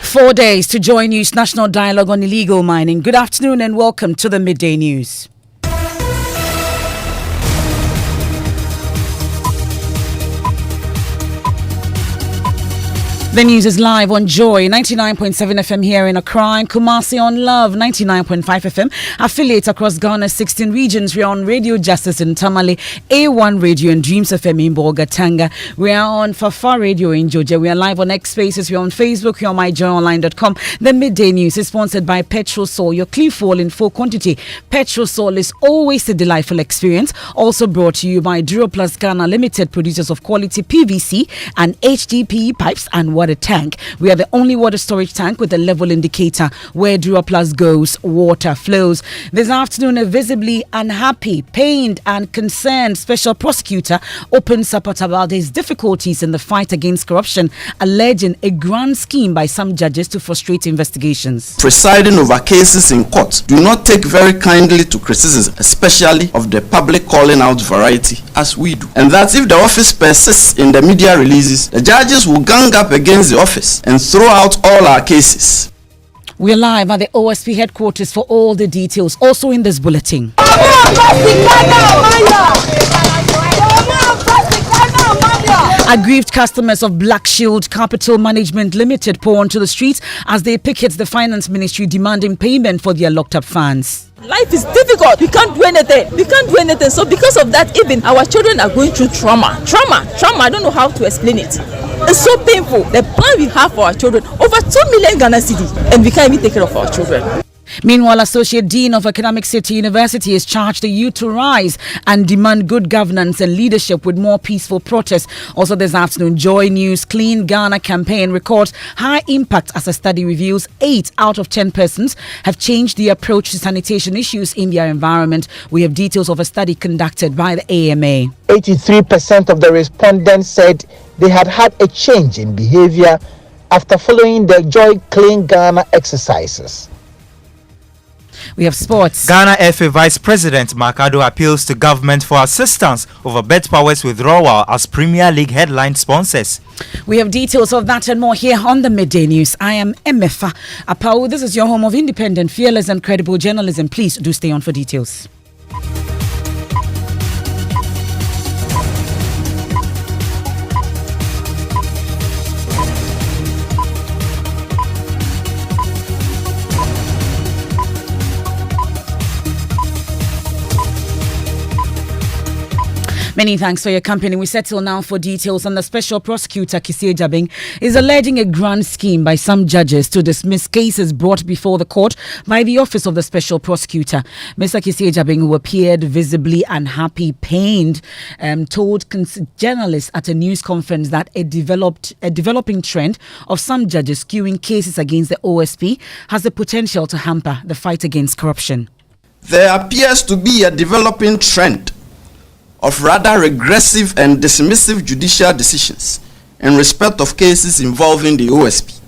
4 days to join News National Dialogue on Illegal Mining. Good afternoon and welcome to the Midday News. The news is live on Joy 99.7 FM here in Accra and Kumasi on Love 99.5 FM. Affiliates across Ghana's 16 regions. We are on Radio Justice in Tamale, A1 Radio and Dreams FM in Bogatanga. We are on Fafa Radio in Georgia. We are live on X Spaces. We are on Facebook. We are on myjoyonline.com. The Midday News is sponsored by Petrol Sol. Your clean fuel in full quantity. Petrol Sol is always a delightful experience. Also brought to you by Duro Plus Ghana Limited, producers of quality PVC and HDPE pipes and water tank. We are the only water storage tank with a level indicator. Where Dura Plus goes, water flows. This afternoon, a visibly unhappy, pained and concerned special prosecutor opens up about his difficulties in the fight against corruption, alleging a grand scheme by some judges to frustrate investigations. Presiding over cases in court do not take very kindly to criticism, especially of the public calling out variety, as we do. And that if the office persists in the media releases, the judges will gang up against the office and throw out all our cases. We're live at the OSP headquarters for all the details. Also in this bulletin. Aggrieved customers of Black Shield Capital Management Limited pour onto the streets as they picket the finance ministry demanding payment for their locked up funds. Life is difficult. We can't do anything. So because of that, even our children are going through trauma. I don't know how to explain it. It's so painful. The plan we have for our children, over 2 million Ghana cedis, and we can't even take care of our children. Meanwhile, Associate Dean of Academic City University has charged the youth to rise and demand good governance and leadership with more peaceful protests. Also this afternoon, Joy News Clean Ghana campaign records high impact as a study reveals 8 out of 10 persons have changed their approach to sanitation issues in their environment. We have details of a study conducted by the AMA. 83% of the respondents said they had a change in behavior after following the Joy Clean Ghana exercises. We have sports. Ghana FA Vice President Makado appeals to government for assistance over Bet Power's withdrawal as Premier League headline sponsors. We have details of that and more here on the Midday News. I am Emefa. Apawu, this is your home of independent, fearless and credible journalism. Please do stay on for details. Many thanks for your company. We settle now for details on the special prosecutor Kisie Jabing is alleging a grand scheme by some judges to dismiss cases brought before the court by the office of the special prosecutor. Mr. Kisie Jabing, who appeared visibly unhappy, pained, told journalists at a news conference that a developing trend of some judges skewing cases against the OSP has the potential to hamper the fight against corruption. There appears to be a developing trend of rather regressive and dismissive judicial decisions in respect of cases involving the OSP,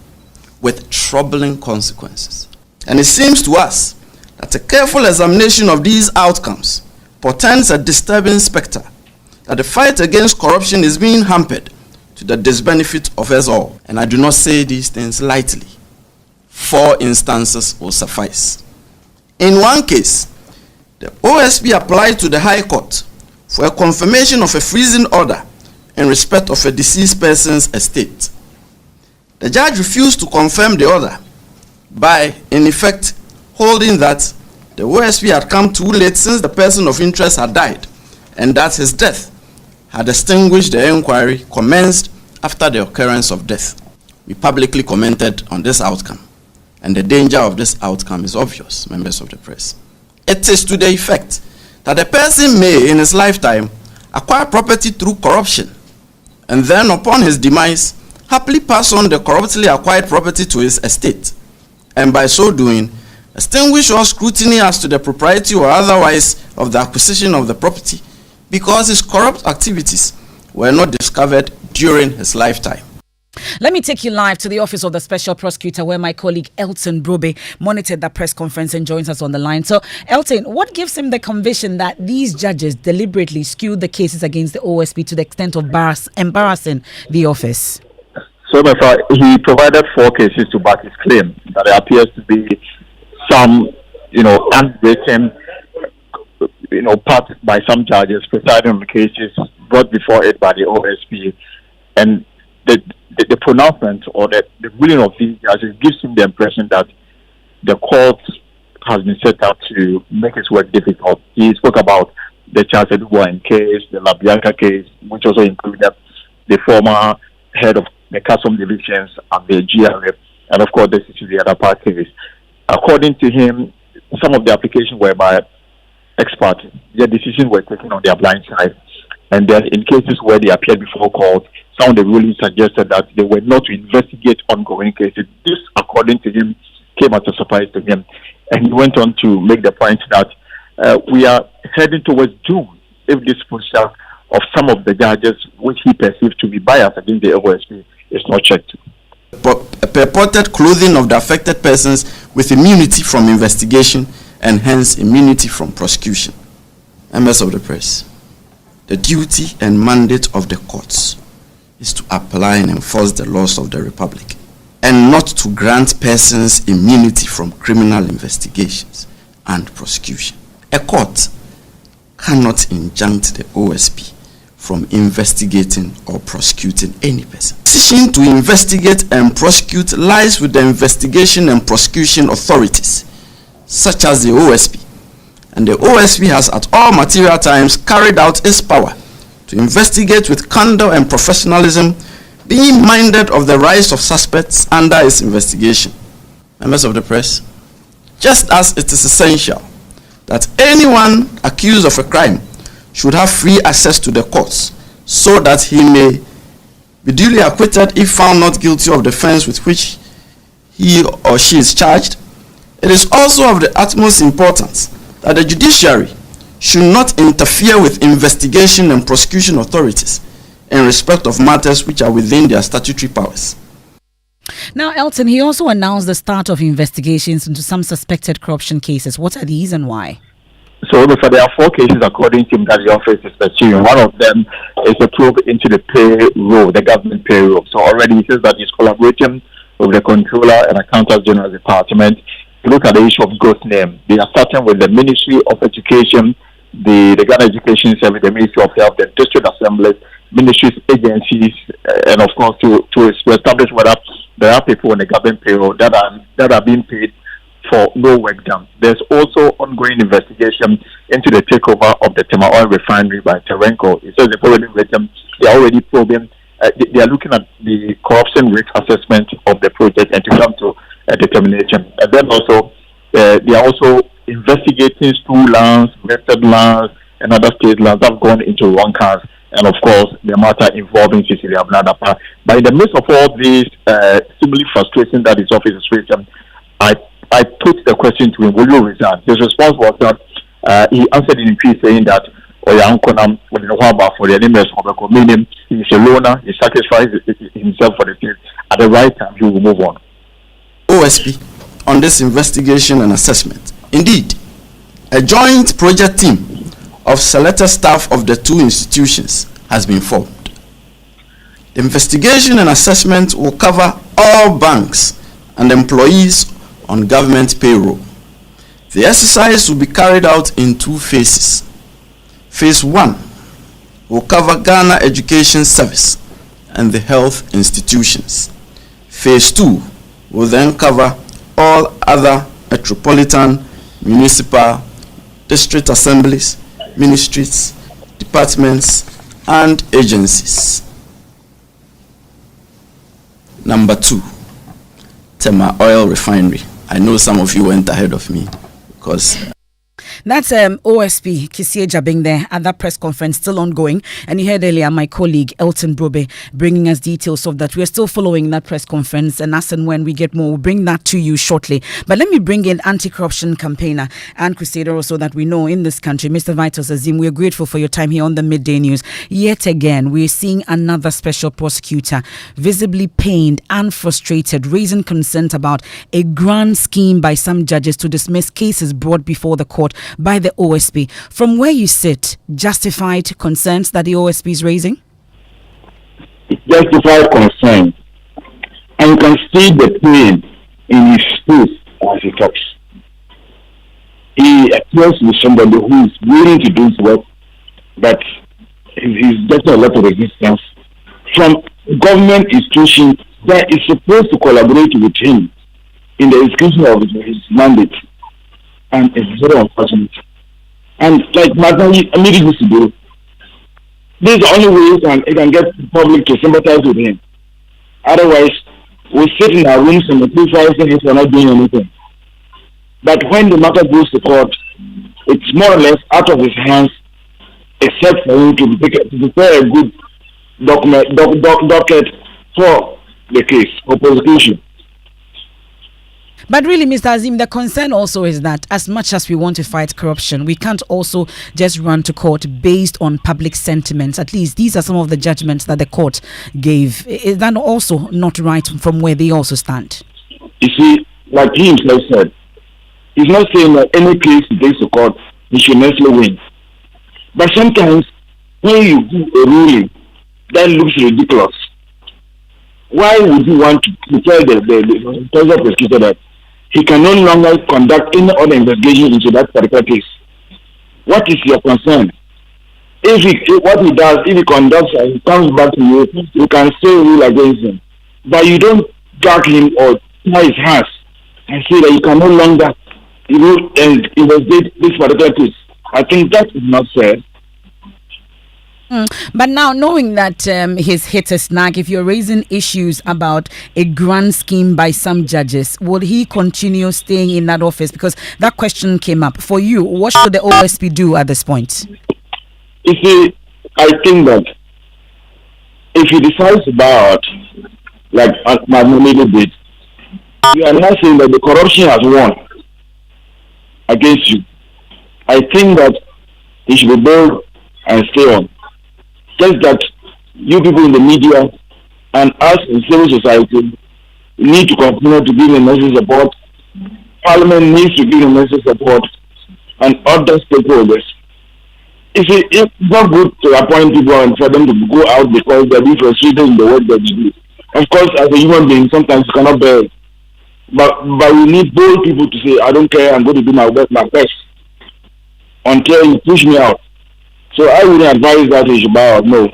with troubling consequences. And it seems to us that a careful examination of these outcomes portends a disturbing spectre that the fight against corruption is being hampered to the disbenefit of us all. And I do not say these things lightly. 4 instances will suffice. In one case, the OSP applied to the High Court for a confirmation of a freezing order in respect of a deceased person's estate. The judge refused to confirm the order by, in effect, holding that the OSP had come too late since the person of interest had died, and that his death had extinguished the inquiry commenced after the occurrence of death. We publicly commented on this outcome, and the danger of this outcome is obvious, members of the press. It is to the effect that a person may, in his lifetime, acquire property through corruption, and then upon his demise, happily pass on the corruptly acquired property to his estate, and by so doing, extinguish all scrutiny as to the propriety or otherwise of the acquisition of the property, because his corrupt activities were not discovered during his lifetime. Let me take you live to the office of the special prosecutor where my colleague Elton Brobe monitored that press conference and joins us on the line. So, Elton, what gives him the conviction that these judges deliberately skewed the cases against the OSP to the extent of embarrassing the office? So, Emefa, he provided 4 cases to back his claim that there appears to be some, unwritten, part by some judges presiding on the cases brought before it by the OSP, and the pronouncement or the ruling of these judges gives him the impression that the court has been set up to make his work difficult. He spoke about the Charles Edubois case, the Labianca case, which also included the former head of the custom divisions and the GRF, and of course this is the other part case. According to him, some of the applications were by experts. Their decisions were taken on their blind side. And then in cases where they appeared before court, some of the rulings suggested that they were not to investigate ongoing cases. This, according to him, came as a surprise to him. And he went on to make the point that we are heading towards doom if this posture of some of the judges, which he perceived to be biased against the OSP, is not checked. Purported clothing of the affected persons with immunity from investigation and hence immunity from prosecution. Members of the press, the duty and mandate of the courts is to apply and enforce the laws of the Republic and not to grant persons immunity from criminal investigations and prosecution. A court cannot injunct the OSP from investigating or prosecuting any person. The decision to investigate and prosecute lies with the investigation and prosecution authorities, such as the OSP. And the OSP has at all material times carried out its power to investigate with candor and professionalism, being minded of the rights of suspects under its investigation. Members of the press, just as it is essential that anyone accused of a crime should have free access to the courts so that he may be duly acquitted if found not guilty of the offense with which he or she is charged, it is also of the utmost importance that the judiciary should not interfere with investigation and prosecution authorities in respect of matters which are within their statutory powers. Now, Elton, he also announced the start of investigations into some suspected corruption cases. What are these and why? So, there are 4 cases according to him that the office is pursuing. One of them is a probe into the payroll, the government payroll. So already he says that he's collaborating with the Controller and Accountant General Department to look at the issue of ghost name. They are starting with the Ministry of Education, the Ghana Education Service, the Ministry of Health, the District Assemblies, ministries, agencies, and of course to establish whether there are people on the government payroll that are being paid for no work done. There's also ongoing investigation into the takeover of the Tema Oil Refinery by Terenco. It says they are already probing. They are looking at the corruption risk assessment of the project and to come to a determination. And then also they are also investigating school lands, vested lands, and other state lands that have gone into wrong hands. And of course, the matter involving Cecilia Abnadapa. But in the midst of all these seemingly frustration that his office is facing, I put the question to him, will you resign? His response was that he answered in peace saying that for the meaning he's a loner, he sacrificed himself for the state. At the right time, he will move on. OSP on this investigation and assessment. Indeed, a joint project team of selected staff of the 2 institutions has been formed. The investigation and assessment will cover all banks and employees on government payroll. The exercise will be carried out in 2 phases. Phase 1 will cover Ghana Education Service and the health institutions. Phase 2 will then cover all other metropolitan, municipal, district assemblies, ministries, departments, and agencies. Number 2, Tema Oil Refinery. I know some of you went ahead of me because That's OSP Kisie Jabing there at that press conference, still ongoing. And you heard earlier my colleague Elton Brobe bringing us details of that. We're still following that press conference, and as and when we get more, we'll bring that to you shortly. But let me bring in anti-corruption campaigner and crusader also that we know in this country, Mr. Vitus Azim. We're grateful for your time here on the Midday News. Yet again, we're seeing another special prosecutor visibly pained and frustrated, raising concerns about a grand scheme by some judges to dismiss cases brought before the court by the OSP. From where you sit, justified concerns that the OSP is raising? Justified concerns. And you can see the pain in his face as he talks. He appears to be somebody who is willing to do his work, but he's getting a lot of resistance from government institutions that is supposed to collaborate with him in the execution of his mandate. And it's very unfortunate. And like Madam Amiri used to do, this is the only way he can get the public to sympathize with him. Otherwise, we sit in our rooms and criticize him if we're not doing anything. But when the matter goes to court, it's more or less out of his hands, except for him to prepare a good docket for the case or prosecution. But really, Mr. Azim, the concern also is that as much as we want to fight corruption, we can't also just run to court based on public sentiments. At least these are some of the judgments that the court gave. Is that also not right from where they also stand? You see, like he himself said, he's not saying that any case he takes to court, he should necessarily win. But sometimes, when you do a ruling that looks ridiculous, why would you want to tell the prosecutor that he can no longer conduct any other investigation into that particular case? What is your concern? If he conducts and he comes back to you, you can still rule against him. But you don't gag him or tie his hands and say that you can no longer rule and investigate this particular case. I think that is not fair. But now, knowing that he's hit a snag, if you're raising issues about a grand scheme by some judges, will he continue staying in that office? Because that question came up. For you, what should the OSP do at this point? You see, I think that if he decides to bow out, like Madam did, you are not saying that the corruption has won against you. I think that he should be bold and stay on. Just that you people in the media and us in civil society need to continue to give the necessary support. Parliament needs to give the necessary support, and other stakeholders. You see, it's not good to appoint people and for them to go out because they're being frustrated in the work that they do. Of course, as a human being, sometimes you cannot bear it. But we need bold people to say, I don't care, I'm going to do my best until you push me out. So I wouldn't advise that he should bow out, no.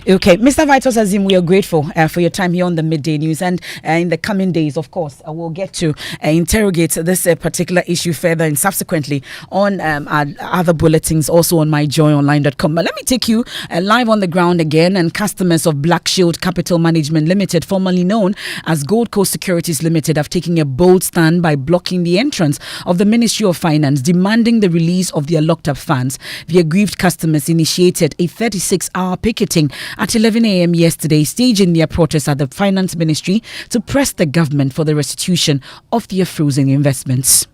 Okay, Mr. Vitus Azim, we are grateful for your time here on the Midday News, and in the coming days, of course, we'll get to interrogate this particular issue further and subsequently on our other bulletins, also on myjoyonline.com. But let me take you live on the ground again, and customers of Black Shield Capital Management Limited, formerly known as Gold Coast Securities Limited, have taken a bold stand by blocking the entrance of the Ministry of Finance, demanding the release of their locked-up funds. The aggrieved customers initiated a 36-hour picketing at 11 a.m. yesterday, staging their protest at the Finance Ministry to press the government for the restitution of their frozen investments.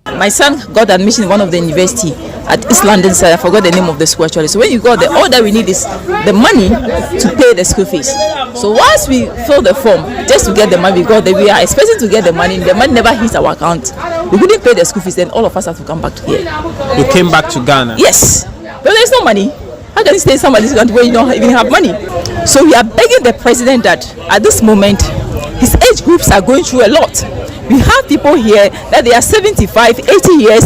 My son got admission in one of the university at East London side. I forgot the name of the school actually. So when you got all that we need is the money to pay the school fees. So once we fill the form, just to get the money, because we are expecting to get the money never hits our account. We couldn't pay the school fees, then all of us have to come back to here. You came back to Ghana? Yes, but there's no money. How can you stay in somebody's country where you don't even have money? So we are begging the president that at this moment, his age groups are going through a lot. We have people here that they are 75, 80 years.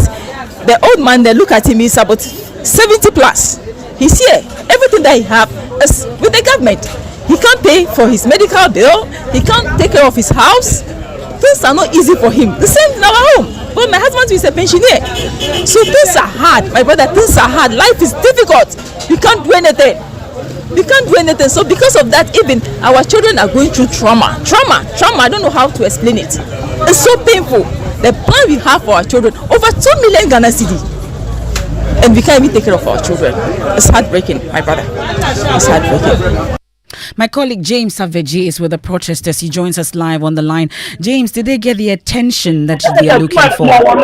The old man, they look at him, he's about 70 plus. He's here. Everything that he have is with the government. He can't pay for his medical bill. He can't take care of his house. Things are not easy for him. The same in our home. But my husband is a pensioner. So things are hard. My brother, things are hard. Life is difficult. We can't do anything. We can't do anything. So because of that, even our children are going through trauma. I don't know how to explain it. It's so painful. The plan we have for our children, over 2 million Ghana cedis, and we can't even take care of our children. It's heartbreaking, my brother. It's heartbreaking. My colleague James Savaji is with the protesters. He joins us live on the line. James, did they get the attention that they are looking for? Not at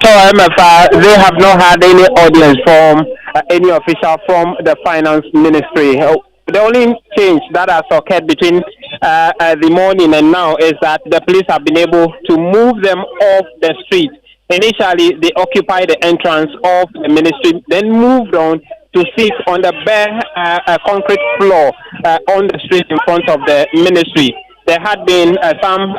all, Emefa. They have not had any audience from any official from the finance ministry. The only change that has occurred between the morning and now is that the police have been able to move them off the street. Initially, they occupied the entrance of the ministry, then moved on to sit on the bare concrete floor on the street in front of the ministry. There had been some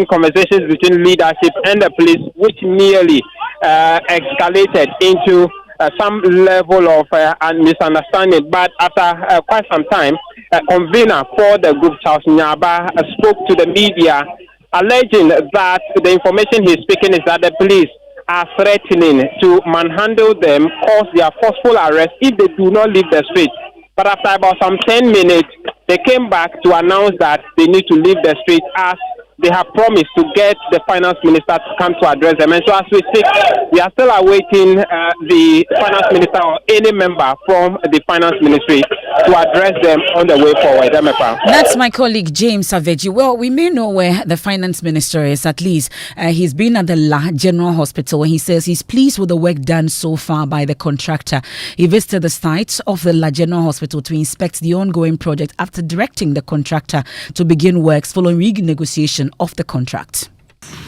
conversations between leadership and the police, which nearly escalated into some level of misunderstanding. But after quite some time, a convener for the group, Charles Nyaba, spoke to the media, alleging that the information he's speaking is that the police are threatening to manhandle them, cause their forceful arrest if they do not leave the street. But after about some 10 minutes, they came back to announce that they need to leave the street as they have promised to get the finance minister to come to address them. And so as we speak, we are still awaiting the finance minister or any member from the finance ministry to address them on the way forward. Emefa. That's my colleague James Saveji. Well, we may know where the finance minister is. At least he's been at the La General Hospital, and he says he's pleased with the work done so far by the contractor. He visited the site of the La General Hospital to inspect the ongoing project after directing the contractor to begin works following renegotiation of the contract.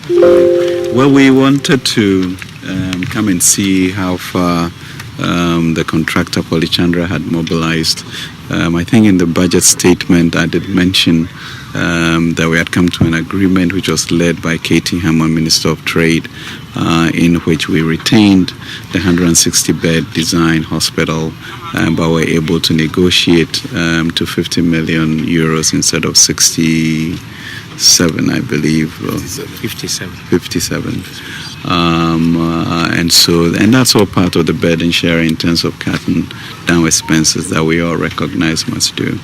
Well, we wanted to come and see how far the contractor Polichandra had mobilized. I think in the budget statement I did mention that we had come to an agreement which was led by Katie Hammond, Minister of Trade, in which we retained the 160-bed design hospital, but were able to negotiate to 50 million euros instead of 67, I believe. 57. And that's all part of the burden sharing in terms of cutting down expenses that we all recognize must do.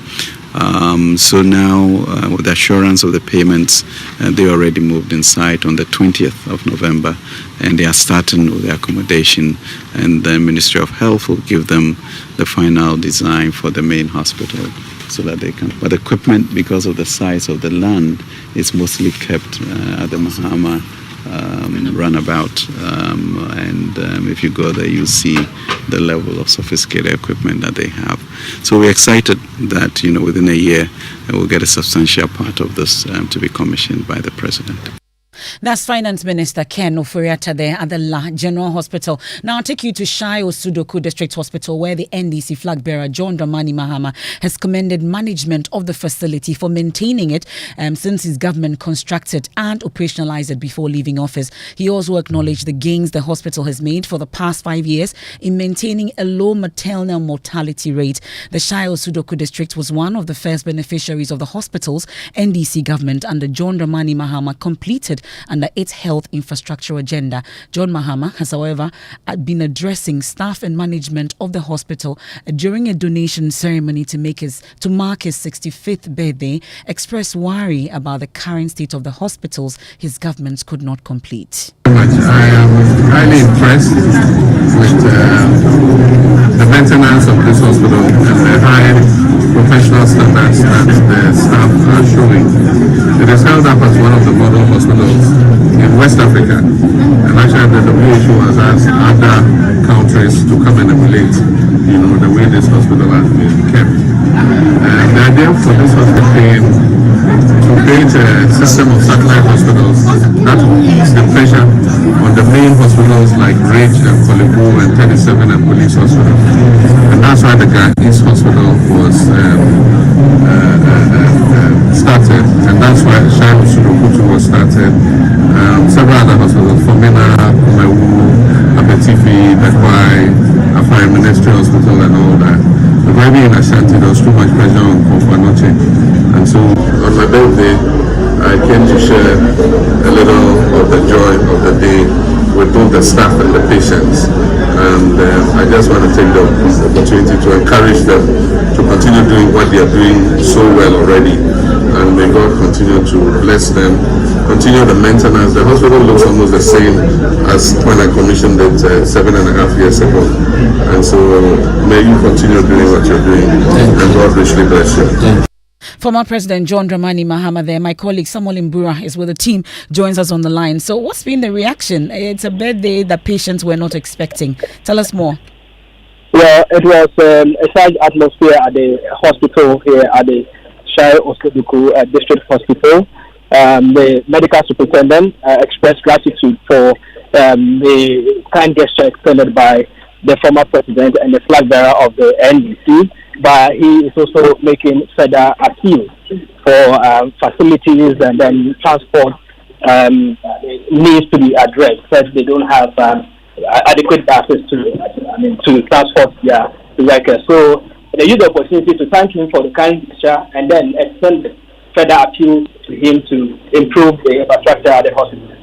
So now, with the assurance of the payments, they already moved inside on the 20th of November, and they are starting with the accommodation, and the Ministry of Health will give them the final design for the main hospital so that they can. But equipment, because of the size of the land, is mostly kept at the Mahama runabout, and if you go there, you'll see the level of sophisticated equipment that they have. So we're excited that within a year we'll get a substantial part of this to be commissioned by the president. That's Finance Minister Ken Oforiatta there at the La General Hospital. Now I'll take you to Shayo Sudoku District Hospital, where the NDC flag bearer John Dramani Mahama has commended management of the facility for maintaining it since his government constructed and operationalized it before leaving office. He also acknowledged the gains the hospital has made for the past 5 years in maintaining a low maternal mortality rate. The Shayo Sudoku District was one of the first beneficiaries of the hospital's NDC government under John Dramani Mahama completed under its health infrastructure agenda. John Mahama has, however, been addressing staff and management of the hospital during a donation ceremony to mark his 65th birthday, expressed worry about the current state of the hospitals his government could not complete. I am highly impressed with the maintenance of this hospital and the high professional standards that the staff are showing. It is held up as one of the model hospitals in West Africa, and actually the WHO has asked other countries to come and emulate, the way this hospital has been kept. And the idea for this hospital being to create a system of satellite hospitals that will ease the pressure on the main hospitals like Ridge and Kolibu and 37 and Police Hospital. And that's why the East Hospital was started, and that's why Shayo Sudoku was started. Several other hospitals, Fomena, Kumewu, Abetifi, Bekwai, Afai Ministry Hospital and all that. But maybe in Ashanti there was too much pressure on Konfanoche. And so on my birthday, I came to share a little of the joy of the day with both the staff and the patients. And I just want to take the opportunity to encourage them to continue doing what they are doing so well already. And may God continue to bless them, continue the maintenance. The hospital looks almost the same as when I commissioned it 7.5 years ago. And so may you continue doing what you're doing, and God richly bless you. Former President John Dramani Mahama there. My colleague Samuel Mbura is with the team, joins us on the line. So what's been the reaction? It's a birthday that patients were not expecting. Tell us more. Well, it was a large atmosphere at the hospital here at the Shayo Sudoku District Hospital. The medical superintendent expressed gratitude for the kind gesture extended by the former president and the flag bearer of the NDC, but he is also making further appeals for facilities and then transport needs to be addressed, because they don't have adequate access to transport their workers. So they use the opportunity to thank him for the kind gesture and then extend further appeal to him to improve the infrastructure at the hospital.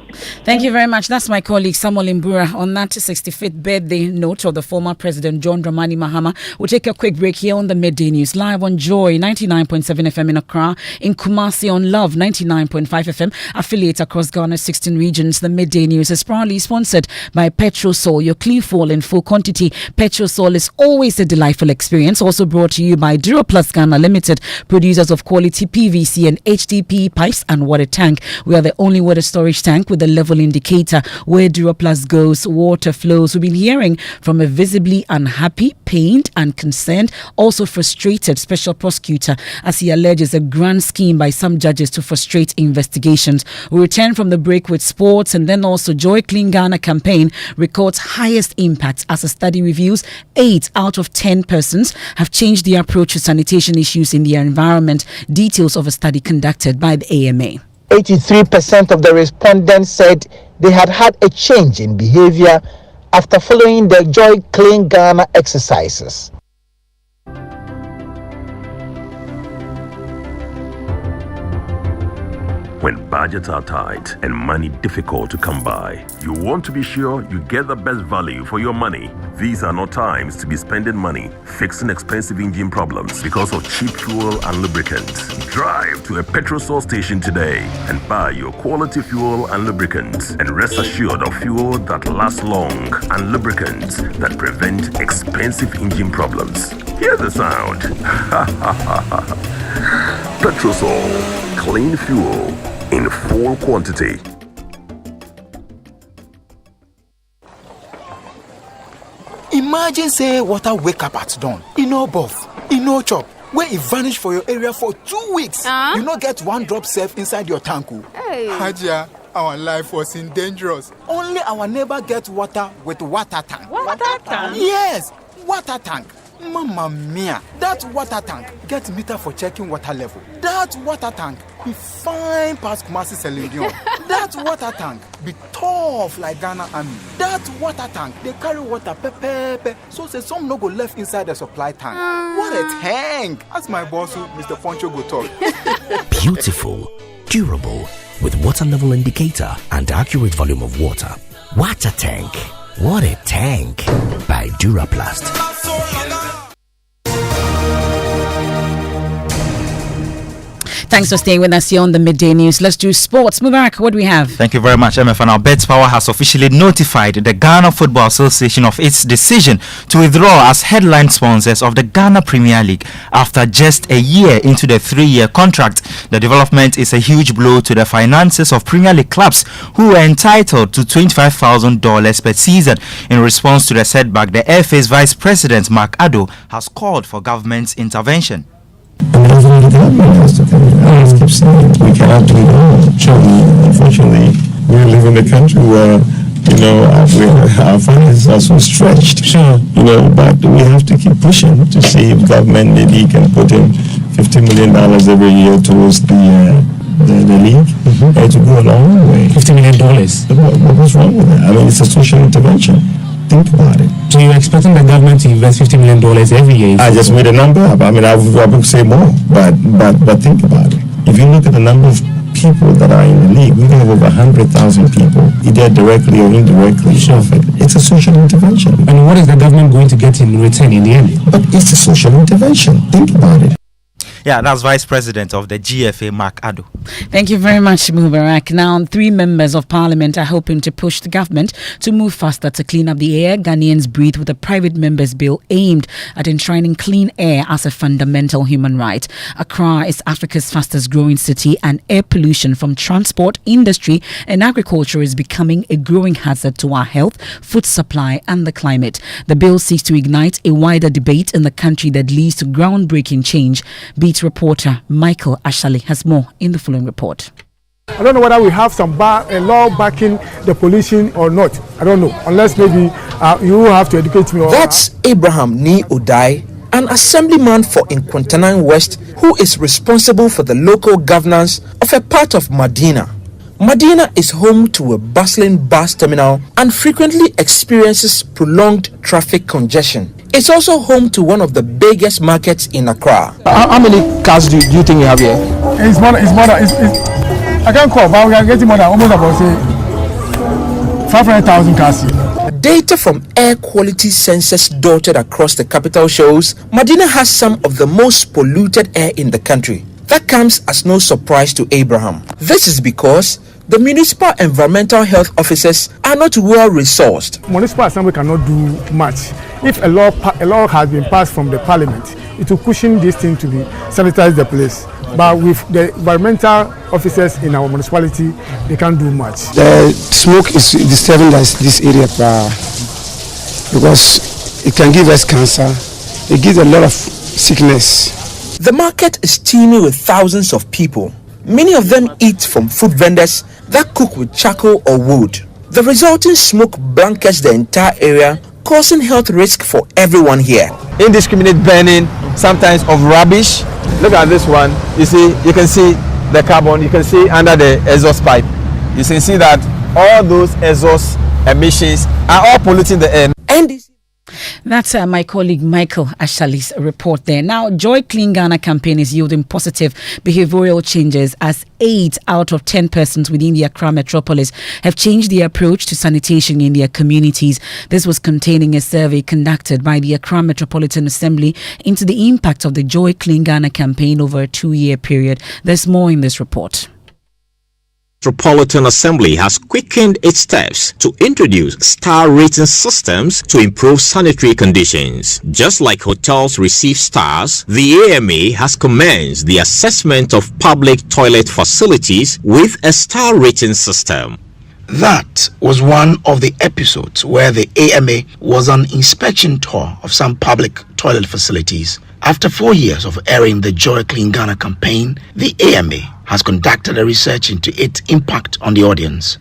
Thank you very much. That's my colleague Samuel Imbura on that 65th birthday note of the former President John Dramani Mahama. We'll take a quick break here on the Midday News, live on Joy 99.7 FM in Accra, in Kumasi on Love 99.5 FM, affiliates across Ghana's 16 regions. The Midday News is proudly sponsored by Petrosol, your clean fuel in full quantity. Petrosol is always a delightful experience. Also brought to you by Duraplus Ghana Limited, producers of quality PVC and HDPE pipes and water tank. We are the only water storage tank with a level indicator. Where Duraplus goes, water flows. We've been hearing from a visibly unhappy, pained and concerned, also frustrated special prosecutor as he alleges a grand scheme by some judges to frustrate investigations. We return from the break with sports, and then also Joy Clean Ghana campaign records highest impact as a study reveals 8 out of 10 persons have changed their approach to sanitation issues in their environment. Details of a study conducted by the AMA. 83% of the respondents said they had had a change in behavior after following the Joy Clean Ghana exercises. When budgets are tight and money difficult to come by, you want to be sure you get the best value for your money. These are not times to be spending money fixing expensive engine problems because of cheap fuel and lubricants. Drive to a Petrosol station today and buy your quality fuel and lubricants, and rest assured of fuel that lasts long and lubricants that prevent expensive engine problems. Hear the sound. Petrosol, clean fuel in full quantity. Imagine say water wake up at dawn, e no buff, e no chop, where e vanish for your area for 2 weeks. You no get one drop safe inside your tank. Hey. Haja, our life was in dangerous. Only our neighbor get water with water tank. Water tank? Yes, water tank. Mamma mia, that water tank get meter for checking water level. That water tank be fine past Kumasi Selenium. That water tank be tough like Ghana Army. That water tank, they carry water pepe, so say some no go left inside the supply tank. What a tank! As my boss, Mr. Poncho, go talk. Beautiful, durable, with water level indicator and accurate volume of water. Water tank. What a tank! By Duraplast. Thanks for staying with us here on the Midday News. Let's do sports. Mubarak, what do we have? Thank you very much, Emefa. Now, Power has officially notified the Ghana Football Association of its decision to withdraw as headline sponsors of the Ghana Premier League after just a year into the 3-year contract. The development is a huge blow to the finances of Premier League clubs who are entitled to $25,000 per season. In response to the setback, the FA's Vice President Mark Addo has called for government intervention. And the government has to come in. I always keep saying we cannot do it all. Unfortunately, we live in a country where, our finances are so stretched. But we have to keep pushing to see if government maybe can put in $50 million every year towards the league. To go a long way. $50 million? What's wrong with that? I mean, it's a social intervention. Think about it. So you're expecting the government to invest $50 million every year? I just made a number up. I mean, I would say more, but think about it. If you look at the number of people that are in the league, we have over 100,000 people, either directly or indirectly. Sure. It's a social intervention. And what is the government going to get in return in the end? But it's a social intervention. Think about it. Yeah, that's Vice President of the GFA, Mark Addo. Thank you very much, Mubarak. Now, 3 members of Parliament are hoping to push the government to move faster to clean up the air Ghanaians breathe with a private members' bill aimed at enshrining clean air as a fundamental human right. Accra is Africa's fastest growing city, and air pollution from transport, industry and agriculture is becoming a growing hazard to our health, food supply and the climate. The bill seeks to ignite a wider debate in the country that leads to groundbreaking change. Reporter Michael Ashley has more in the following report. I don't know whether we have a law backing the pollution or not. I don't know, unless maybe you have to educate me. That's Abraham Ni Odai, an assemblyman for Nkwintanang West, who is responsible for the local governance of a part of Medina. Medina is home to a bustling bus terminal and frequently experiences prolonged traffic congestion. It's also home to one of the biggest markets in Accra. How many cars do you think you have here? It's more than I can't call, but we are getting more than almost about 500,000 cars here. Data from air quality sensors dotted across the capital shows Medina has some of the most polluted air in the country. That comes as no surprise to Abraham. This is because the municipal environmental health officers are not well resourced. Municipal assembly cannot do much. If a law has been passed from the parliament, it will cushion this thing to be sanitize the place. But with the environmental officers in our municipality, they can't do much. The smoke is disturbing this area because it can give us cancer. It gives a lot of sickness. The market is teeming with thousands of people. Many of them eat from food vendors that cook with charcoal or wood. The resulting smoke blankets the entire area, causing health risk for everyone here. Indiscriminate burning, sometimes of rubbish. Look at this one. You can see the carbon. You can see under the exhaust pipe. You can see that all those exhaust emissions are all polluting the air. That's my colleague Michael Ashali's report there. Now, Joy Clean Ghana campaign is yielding positive behavioral changes as 8 out of 10 persons within the Accra metropolis have changed their approach to sanitation in their communities. This was containing a survey conducted by the Accra Metropolitan Assembly into the impact of the Joy Clean Ghana campaign over a 2-year period. There's more in this report. Metropolitan Assembly has quickened its steps to introduce star rating systems to improve sanitary conditions. Just like hotels receive stars, the AMA has commenced the assessment of public toilet facilities with a star rating system. That was one of the episodes where the AMA was on inspection tour of some public toilet facilities. After 4 years of airing the Joy Clean Ghana campaign, the AMA has conducted a research into its impact on the audience.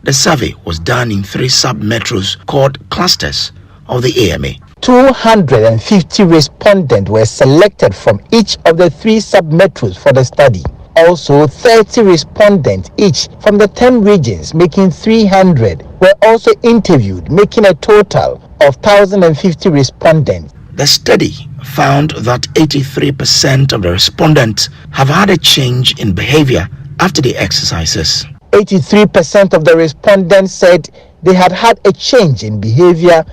The survey was done in 3 sub-metros called clusters of the AMA. 250 respondents were selected from each of the 3 sub-metros for the study. Also, 30 respondents each from the 10 regions, making 300, were also interviewed, making a total of 1,050 respondents. The study found that 83% of the respondents have had a change in behavior after the exercises. 83% of the respondents said they had had a change in behavior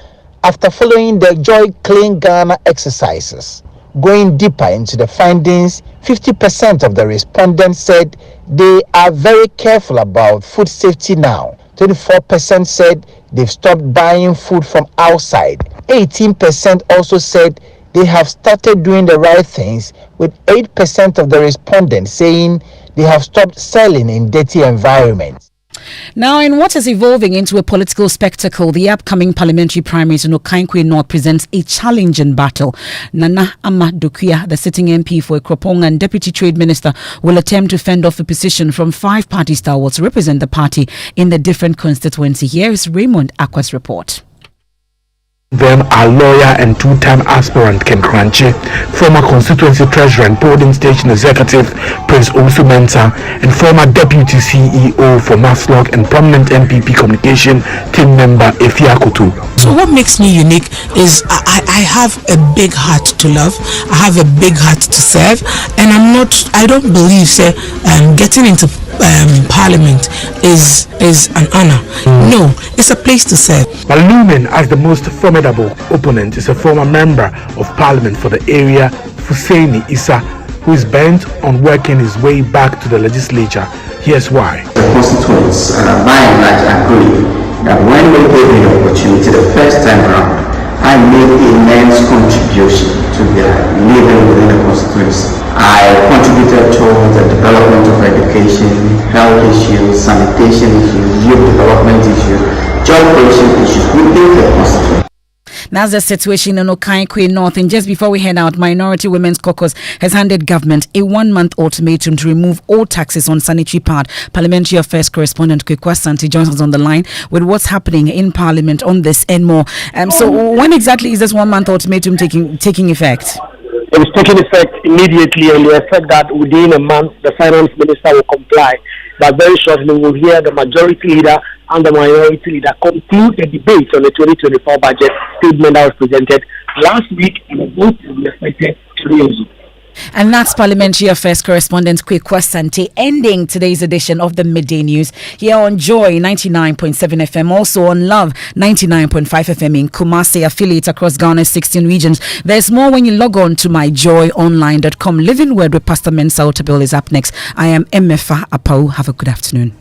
after following the Joy Clean Ghana exercises. Going deeper into the findings, 50% of the respondents said they are very careful about food safety now. 24% said they've stopped buying food from outside. 18% also said they have started doing the right things, with 8% of the respondents saying they have stopped selling in dirty environments. Now, in what is evolving into a political spectacle, the upcoming parliamentary primaries in Okankwe North presents a challenging battle. Nana Ama Dokuya, the sitting MP for Ekropong and Deputy Trade Minister, will attempt to fend off opposition from 5 party stalwarts to represent the party in the different constituency. Here is Raymond Akwa's report. Them are lawyer and 2-time aspirant Ken Kranche, former constituency treasurer and polling station executive Prince Osu Mensah, and former deputy CEO for Maslog and prominent MPP communication team member Efia Kutu. So what makes me unique is I have a big heart to love, I have a big heart to serve, and I don't believe getting into parliament is an honor. No, it's a place to serve. But looming as the most formidable opponent is a former member of parliament for the area, Fusaini Issa, who is bent on working his way back to the legislature. Here's why. The constituents, by and large, agree that when they gave me the opportunity the first time around, I made immense contribution to their living within the constituency. I contributed towards the development of education, health issues, sanitation issues, youth development issues, job creation issues within the constituency. That's the situation in Okaikwe North. And just before we head out, Minority Women's Caucus has handed government a 1-month ultimatum to remove all taxes on sanitary pad. Parliamentary Affairs correspondent Kwekwa Santi joins us on the line with what's happening in Parliament on this and more. So when exactly is this 1-month ultimatum taking effect? It is taking effect immediately, and we expect that within a month the finance minister will comply. But very shortly we'll hear the majority leader and the minority leader conclude the debate on the 2024 budget statement that was presented last week, and the vote will be expected today. And that's Parliamentary Affairs correspondent Kwekwa Sante ending today's edition of the Midday News here on Joy 99.7 FM, also on Love 99.5 FM in Kumasi, affiliates across Ghana's 16 regions. There's more when you log on to myjoyonline.com. Living Word with Pastor Mensa Otabil is up next. I am Emefa Apawu. Have a good afternoon.